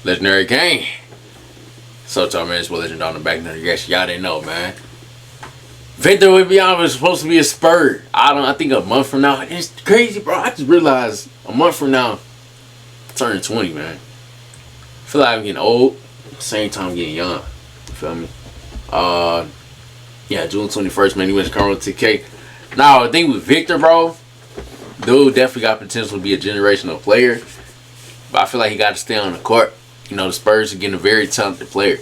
Legendary Kane. So, y'all, man, it's Legend on the back. Y'all didn't know, man. Victor Wembanyma was supposed to be a Spur. I think a month from now. It's crazy, bro. I just realized a month from now, I'm turning 20, man. I feel like I'm getting old. Same time getting young. You feel me? Yeah, June 21st, man. He went to Carmel TK. Now, the thing with Victor, bro, dude definitely got potential to be a generational player. But I feel like he got to stay on the court. You know, the Spurs are getting a very talented player.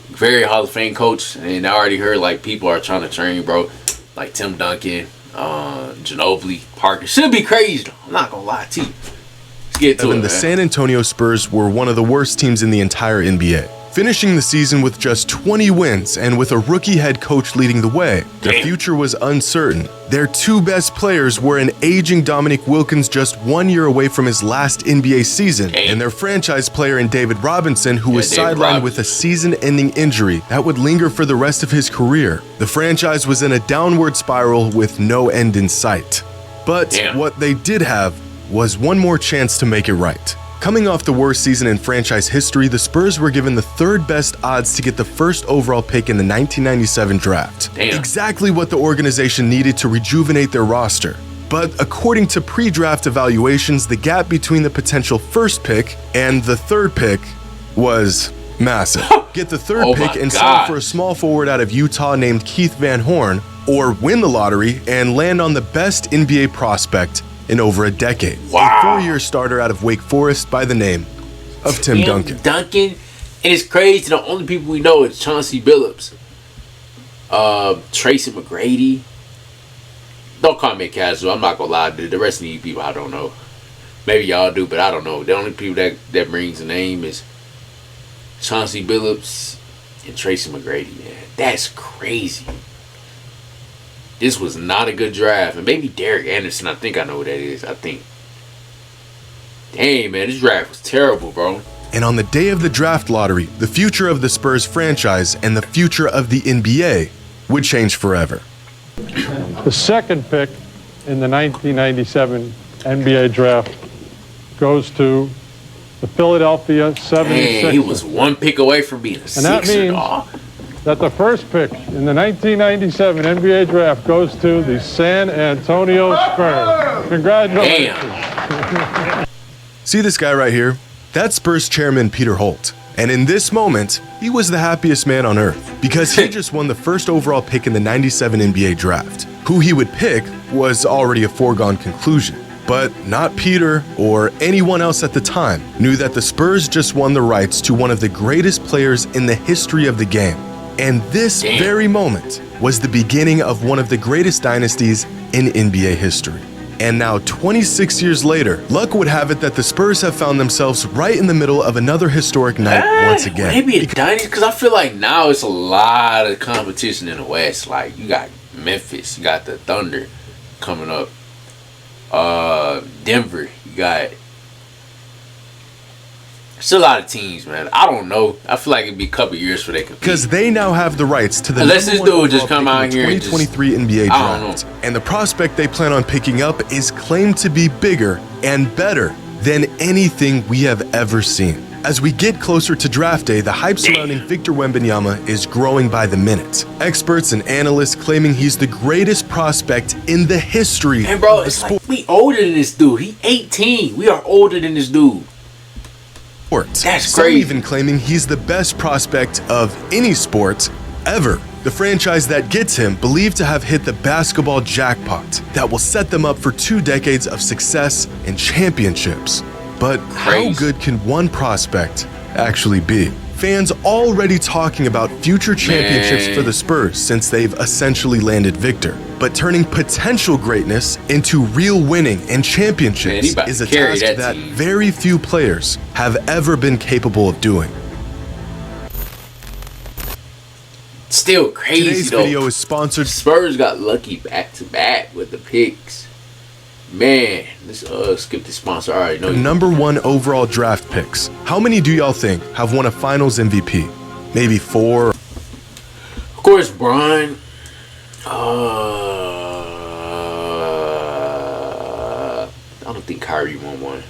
Very Hall of Fame coach. And I already heard, like, people are trying to train, bro. Like Tim Duncan, Ginobili, Parker. Should be crazy, though. I'm not going to lie to you. Let's get to it, The man. San Antonio Spurs were one of the worst teams in the entire NBA. Finishing the season with just 20 wins and with a rookie head coach leading the way, their future was uncertain. Their two best players were an aging Dominique Wilkins just 1 year away from his last NBA season, and their franchise player in David Robinson, who was sidelined with a season-ending injury that would linger for the rest of his career. The franchise was in a downward spiral with no end in sight. But what they did have was one more chance to make it right. Coming off the worst season in franchise history, the Spurs were given the third best odds to get the first overall pick in the 1997 draft. Exactly what the organization needed to rejuvenate their roster. But according to pre-draft evaluations, the gap between the potential first pick and the third pick was massive. Get the third pick and sign for a small forward out of Utah named Keith Van Horn, or win the lottery and land on the best NBA prospect in over a decade. A four-year starter out of Wake Forest by the name of Tim Duncan. And it's crazy. The only people we know is Chauncey Billups, Tracy McGrady. Don't call me casual. I'm not gonna lie. The rest of these people I don't know. Maybe y'all do, but I don't know. The only people that brings the name is Chauncey Billups and Tracy McGrady. Man, that's crazy. This was not a good draft. And maybe Derek Anderson, I think I know who that is. I think. Dang, man, this draft was terrible, bro. And on the day of the draft lottery, the future of the Spurs franchise and the future of the NBA would change forever. The second pick in the 1997 NBA draft goes to the Philadelphia 76ers. Dang, he was one pick away from being a Sixer, that means that the first pick in the 1997 NBA draft goes to the San Antonio Spurs. Congratulations. See this guy right here? That's Spurs chairman Peter Holt. And in this moment, he was the happiest man on earth because he just won the first overall pick in the 97 NBA draft. Who he would pick was already a foregone conclusion. But not Peter or anyone else at the time knew that the Spurs just won the rights to one of the greatest players in the history of the game. And this very moment was the beginning of one of the greatest dynasties in NBA history. And now, 26 years later, luck would have it that the Spurs have found themselves right in the middle of another historic night once again. Maybe a dynasty, because I feel like now it's a lot of competition in the West. Like, you got Memphis, you got the Thunder coming up, Denver, you got... Still a lot of teams, man. I don't know. I feel like it'd be a couple years for they compete. Because they now have the rights to the unless this dude just come out here and 2023 NBA draft. And the prospect they plan on picking up is claimed to be bigger and better than anything we have ever seen. As we get closer to draft day, the hype surrounding Victor Wembanyama is growing by the minute. Experts and analysts claiming he's the greatest prospect in the history of the sport. Like, we older than this dude. He 18. We are older than this dude. That's Some crazy. even claiming he's the best prospect of any sport ever. The franchise that gets him believed to have hit the basketball jackpot that will set them up for 2 decades of success and championships. But how good can one prospect actually be? Fans already talking about future championships for the Spurs since they've essentially landed Victor. But turning potential greatness into real winning and championships is a task that very few players have ever been capable of doing. Still crazy. Today's video is sponsored. Spurs got lucky back to back with the picks. Man, let's skip the sponsor. I already know. Number 1 overall draft picks. How many do y'all think have won a Finals MVP? Maybe 4. Of course, Brian. I don't think Kyrie won one.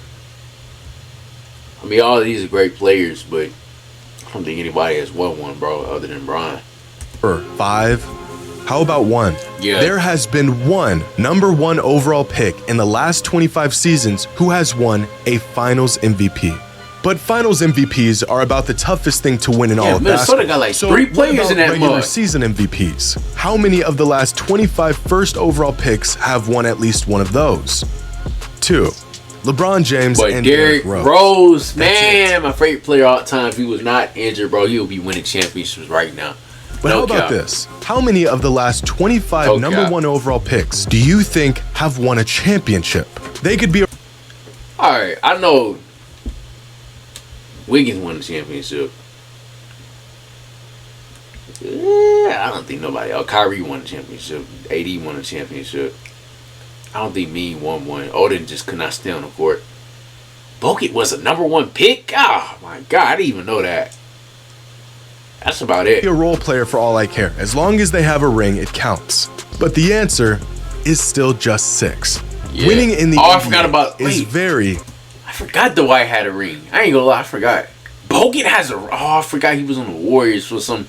I mean, all of these are great players, but I don't think anybody has won one, bro, other than Bron. 5. How about 1? Yeah. There has been one number 1 overall pick in the last 25 seasons who has won a Finals MVP. But Finals MVPs are about the toughest thing to win in all of Minnesota basketball. got like so 3 players in that regular mug. season MVPs? How many of the last 25 first overall picks have won at least one of those? 2. LeBron James But and Derrick Derrick Rose, man, my favorite player all the time. If he was not injured, bro, he would be winning championships right now. But how about this? How many of the last 25 number 1 overall picks do you think have won a championship? They could be. All right, I know Wiggins won the championship. Yeah, I don't think nobody else. Kyrie won the championship. AD won the championship. I don't think Mean won one. Odin just could not stay on the court. Bogut was a number 1 pick? Oh, my God. I didn't even know that. That's about it. A role player for all I care. As long as they have a ring, it counts. But the answer is still just 6. Yeah. Winning in the I NBA forgot about. is Wait, very. I forgot Dwight had a ring. I ain't gonna lie, I forgot. Bogut has a. Oh, I forgot he was on the Warriors for some.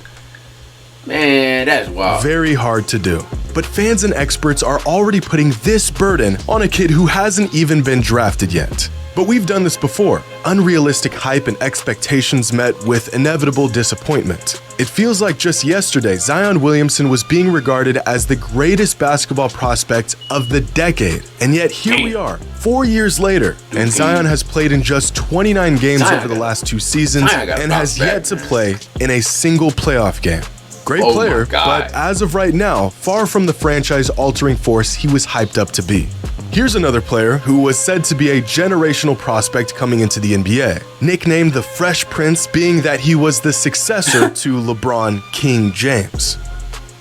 Man, that's wild. Very hard to do. But fans and experts are already putting this burden on a kid who hasn't even been drafted yet. But we've done this before. Unrealistic hype and expectations met with inevitable disappointment. It feels like just yesterday, Zion Williamson was being regarded as the greatest basketball prospect of the decade. And yet here we are, 4 years later, and Zion has played in just 29 games over the last 2 seasons and has yet to play in a single playoff game. Great player, but as of right now, far from the franchise-altering force he was hyped up to be. Here's another player who was said to be a generational prospect coming into the NBA, nicknamed the Fresh Prince, being that he was the successor to LeBron King James.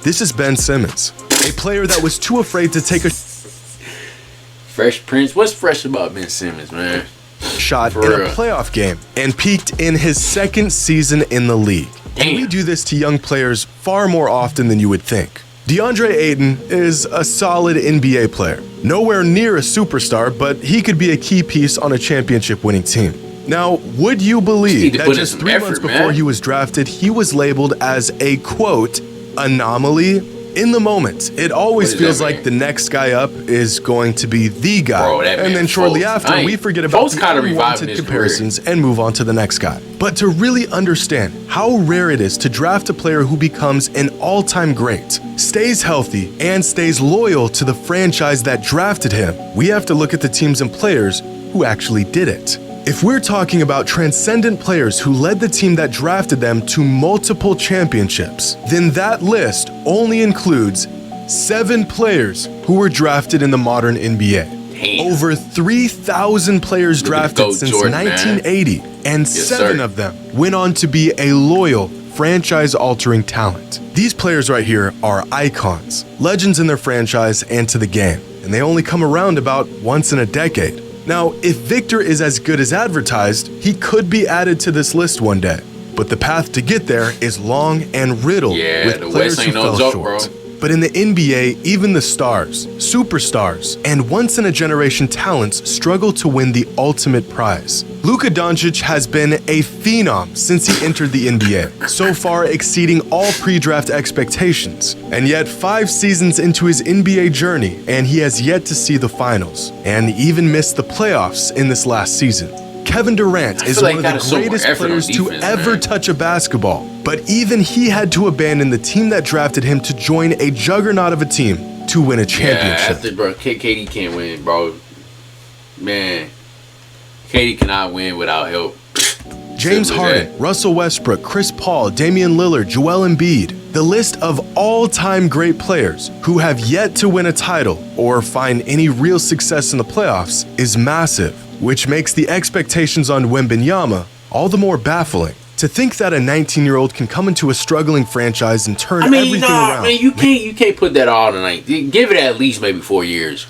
This is Ben Simmons, a player that was too afraid to take a Fresh Prince? What's fresh about Ben Simmons, man? Shot in a playoff game and peaked in his 2nd season in the league. And we do this to young players far more often than you would think. DeAndre Ayton is a solid NBA player. Nowhere near a superstar, but he could be a key piece on a championship-winning team. Now, would you believe that just 3 months before he was drafted, he was labeled as a, quote, anomaly? In the moment, it always feels like the next guy up is going to be the guy. Bro, and then shortly after, we forget about the unwanted comparisons and move on to the next guy. But to really understand how rare it is to draft a player who becomes an all-time great, stays healthy, and stays loyal to the franchise that drafted him, we have to look at the teams and players who actually did it. If we're talking about transcendent players who led the team that drafted them to multiple championships, then that list only includes 7 players who were drafted in the modern NBA. Damn. Over 3,000 players drafted since Jordan, 1980, and 7 of them went on to be a loyal, franchise-altering talent. These players right here are icons, legends in their franchise and to the game, and they only come around about once in a decade. Now, if Victor is as good as advertised, he could be added to this list one day. But the path to get there is long and riddled with players who fell short. But in the NBA, even the stars, superstars, and once-in-a-generation talents struggle to win the ultimate prize. Luka Doncic has been a phenom since he entered the NBA, so far exceeding all pre-draft expectations. And yet 5 seasons into his NBA journey, and he has yet to see the finals, and even missed the playoffs in this last season. Kevin Durant is one of the greatest players to ever touch a basketball, but even he had to abandon the team that drafted him to join a juggernaut of a team to win a championship. Yeah, after, bro, KD can't win, bro. Man, KD cannot win without help. James Harden, Russell Westbrook, Chris Paul, Damian Lillard, Joel Embiid. The list of all-time great players who have yet to win a title or find any real success in the playoffs is massive, which makes the expectations on Wembanyama all the more baffling. To think that a 19-year-old can come into a struggling franchise and turn everything around. Man, you can't put that all tonight. Give it at least maybe 4 years.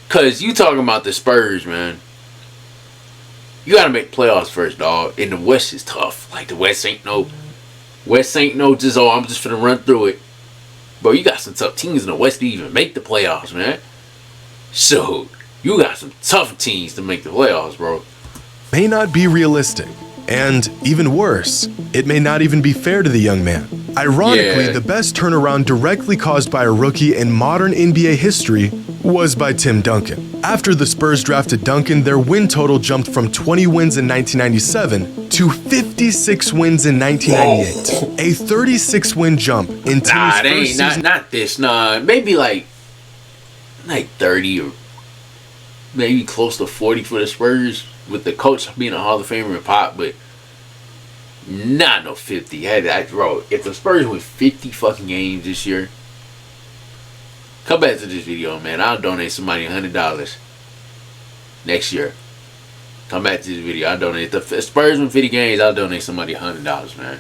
Cause you talking about the Spurs, man. You gotta make playoffs first, dog. And the West is tough. Like the West ain't no just I'm just finna run through it. Bro, you got some tough teams in the West to even make the playoffs, man. So you got some tough teams to make the playoffs, bro. may not be realistic. And even worse, it may not even be fair to the young man. Ironically, the best turnaround directly caused by a rookie in modern NBA history was by Tim Duncan. After the Spurs drafted Duncan, their win total jumped from 20 wins in 1997 to 56 wins in 1998. A 36-win jump in Tim's first season. Not this. Nah, maybe like 30 or maybe close to 40 for the Spurs, with the coach being a Hall of Famer in Pop, but not no 50. Bro, if the Spurs win 50 fucking games this year, come back to this video, man. I'll donate somebody $100 next year. Come back to this video. I'll donate. If the Spurs win 50 games, I'll donate somebody $100, man.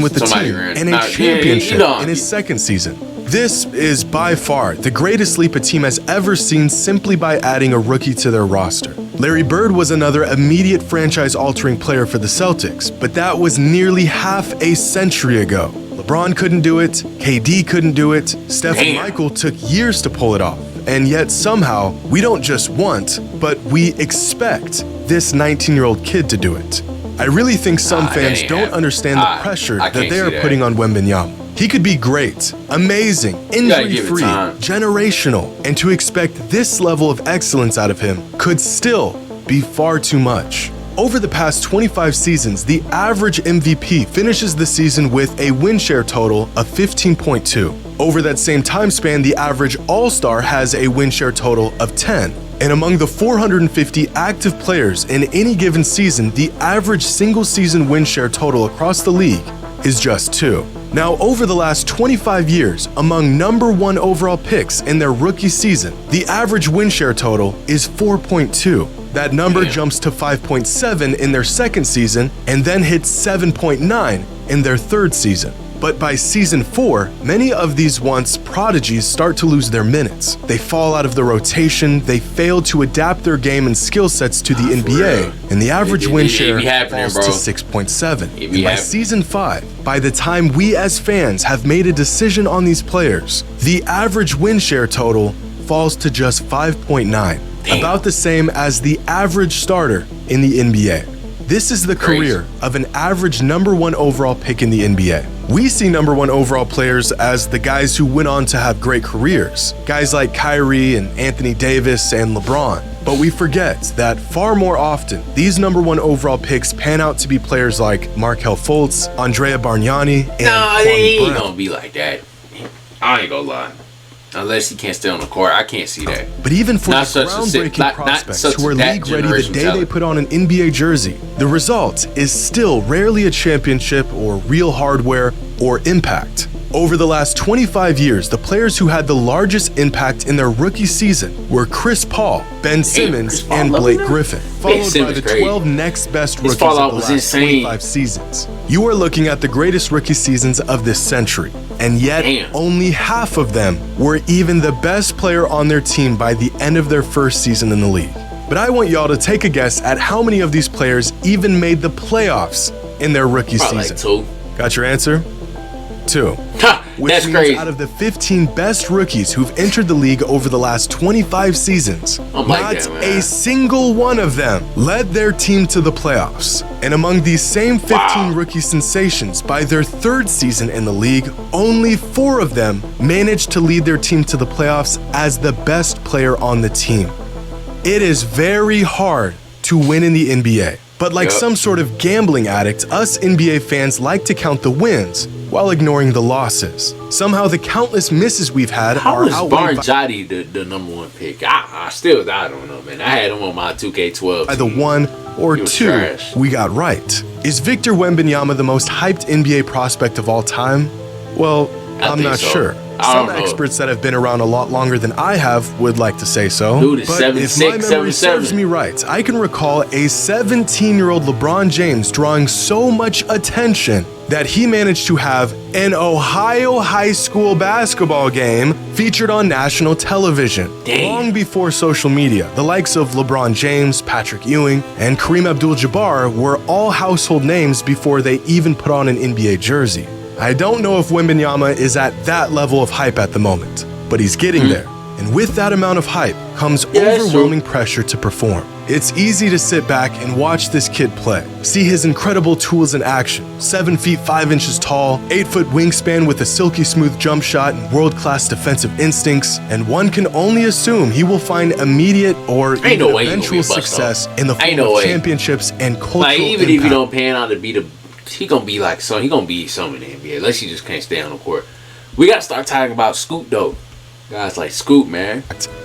With the team and a championship in his second season. This is by far the greatest leap a team has ever seen simply by adding a rookie to their roster. Larry Bird was another immediate franchise-altering player for the Celtics, but that was nearly half a century ago. LeBron couldn't do it, KD couldn't do it, Steph and Michael took years to pull it off. And yet somehow, we don't just want, but we expect this 19-year-old kid to do it. I really think some fans don't understand the pressure that they are putting on Wembanyama. He could be great, amazing, injury-free, generational, and to expect this level of excellence out of him could still be far too much. Over the past 25 seasons, the average MVP finishes the season with a win share total of 15.2. Over that same time span, the average All-Star has a win share total of 10. And among the 450 active players in any given season, the average single-season win share total across the league is just 2. Now, over the last 25 years, among number 1 overall picks in their rookie season, the average win share total is 4.2. That number jumps to 5.7 in their second season and then hits 7.9 in their third season. But by season 4, many of these once prodigies start to lose their minutes. They fall out of the rotation, they fail to adapt their game and skill sets to the NBA, and the average win share falls to 6.7. And by season 5, by the time we as fans have made a decision on these players, the average win share total falls to just 5.9, about the same as the average starter in the NBA. This is the career of an average number 1 overall pick in the NBA. We see number 1 overall players as the guys who went on to have great careers, guys like Kyrie and Anthony Davis and LeBron. But we forget that far more often, these number 1 overall picks pan out to be players like Markelle Fultz, Andrea Bargnani, and Kwame Brown. Ain't gonna be like that. I ain't gonna lie. Unless he can't stay on the court, I can't see that. But even for the groundbreaking prospects who are league-ready the day they put on an NBA jersey, the result is still rarely a championship or real hardware or impact. Over the last 25 years, the players who had the largest impact in their rookie season were Chris Paul, Ben Simmons, and Blake Griffin, followed by the 12 next best rookies of the last 25 seasons. You are looking at the greatest rookie seasons of this century, and yet only half of them were even the best player on their team by the end of their first season in the league. But I want y'all to take a guess at how many of these players even made the playoffs in their rookie season. Like 2. Got your answer? 2. Which That's means crazy. Out of the 15 best rookies who've entered the league over the last 25 seasons, not a single one of them led their team to the playoffs. And among these same 15 rookie sensations, by their third season in the league, only 4 of them managed to lead their team to the playoffs as the best player on the team. It is very hard to win in the NBA. But like some sort of gambling addict, us NBA fans like to count the wins while ignoring the losses. Somehow the countless misses we've had are outweighed by Jody the number 1 pick. I don't know, man. I had him on my 2K12 by the 1 or 2 we got right. Is Victor Wembanyama the most hyped NBA prospect of all time? Well, I'm not sure. Some experts that have been around a lot longer than I have would like to say so. Dude, but if my memory serves me right, I can recall a 17-year-old LeBron James drawing so much attention that he managed to have an Ohio high school basketball game featured on national television. Long before social media, the likes of LeBron James, Patrick Ewing, and Kareem Abdul-Jabbar were all household names before they even put on an NBA jersey. I don't know if Wembanyama is at that level of hype at the moment, but he's getting there. And with that amount of hype comes that's overwhelming pressure to perform. It's easy to sit back and watch this kid play, see his incredible tools in action. 7 feet 5 inches tall, 8-foot wingspan with a silky smooth jump shot and world-class defensive instincts, and one can only assume he will find immediate or even eventual success in the form of championships and cultural like, even impact. if you don't pan out to be he gonna be like he gonna be something in the NBA, unless he just can't stay on the court. We gotta start talking about Scoot though. Guys like Scoot, man.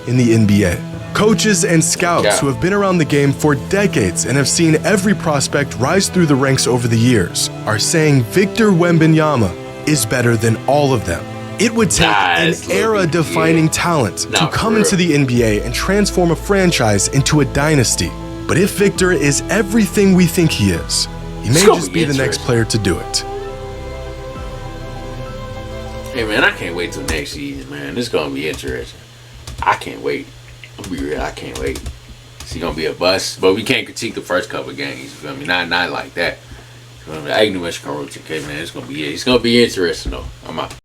In the NBA. Coaches and scouts who have been around the game for decades and have seen every prospect rise through the ranks over the years are saying Victor Wembanyama is better than all of them. It would take an era-defining talent to come into the NBA and transform a franchise into a dynasty. But if Victor is everything we think he is, he may just be the next player to do it. Hey man, I can't wait till next season, man. This is gonna be interesting. I can't wait. I'll be real, I can't wait. It's gonna be a bust, but we can't critique the first couple of games. You feel me? Not like that. I ain't no much to man. It's gonna be interesting though. I'm out.